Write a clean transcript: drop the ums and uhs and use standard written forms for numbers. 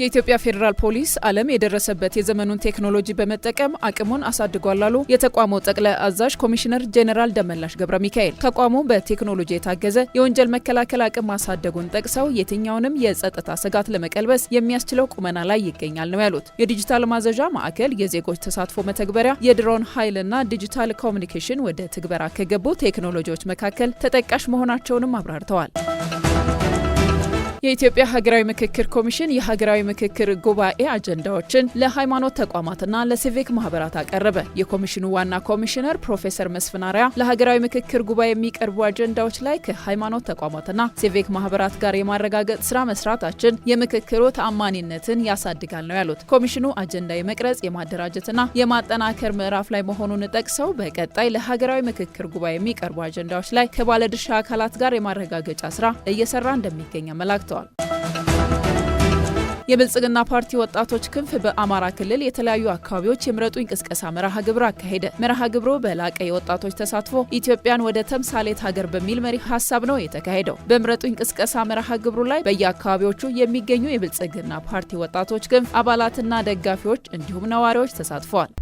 የኢትዮጵያ ፌዴራል ፖሊስ ዓለም የደረሰበት የዘመኑን ቴክኖሎጂ በመጠቀም አቅሙን አሳድጓል አሉ የተቋሙ ጠቅላይ አዛዥ ኮሚሽነር ጄኔራል ደመላሽ ገብረ ሚካኤል። ተቋሙ በቴክኖሎጂ የታገዘ የወንጀል መከላከል አቅም ማሳደጉን ጠቅሰው የትኛውንም የጸጥታ ስጋት ለመቀልበስ የሚያስችለው ቁመና ላይ ይገኛል ነው ያሉት። የዲጂታል ማዘዣ ማዕከል፣ የዜጎች ተሳትፎ መተግበሪያ፣ የድሮን ኃይልና ዲጂታል ኮሚኒኬሽን ወደ ትግበራ ከገቡ ቴክኖሎጂዎች መካከል ተጠቃሽ መሆናቸውንም አብራርተዋል። የኢትዮጵያ ሀገራዊ ምክክር ኮሚሽን የሀገራዊ ምክክር ጉባኤ አጀንዳዎችን ለሃይማኖት ተቋማትና ለሲቪክ ማህበራት አቀረበ። የኮሚሽኑ ዋና ኮሚሽነር ፕሮፌሰር መስፍን አርአያ ለሀገራዊ ምክክር ጉባኤ የሚቀርቡ አጀንዳዎች ላይ ከሃይማኖት ተቋማትና ሲቪክ ማህበራት ጋር የማረጋገጥ ስራ መስራታችን የምክክሩ ተአማኒነትን ያሳድጋል ነው ያሉት። ኮሚሽኑ አጀንዳ የመቅረጽ የማደራጀትና የማጠናከር ምዕራፍ ላይ መሆኑን ጠቅሰው በቀጣይ ለሀገራዊ ምክክር ጉባኤ የሚቀርቡ አጀንዳዎች ላይ ከባለድርሻ አካላት ጋር የማረጋገጫ ስራ እየሰራ እንደሚገኝ አመላክተዋል። የብልጽግና ፓርቲ ወጣቶች ክንፍ በአማራ ክልል የተለያዩ አካባቢዎች የምረጡኝ ቅስቀሳ መርሃ ግብር አካሄደ። መርሃ ግብሩ በላቀ የወጣቶች ተሳትፎ ኢትዮጵያን ወደ ተምሳሌት ሀገር በሚል መሪ ሀሳብ ነው የተካሄደው። በምረጡኝ ቅስቀሳ መርሃ ግብሩ ላይ በየአካባቢዎቹ የሚገኙ የብልጽግና ፓርቲ ወጣቶች ክንፍ አባላትና ደጋፊዎች እንዲሁም ነዋሪዎች ተሳትፈዋል።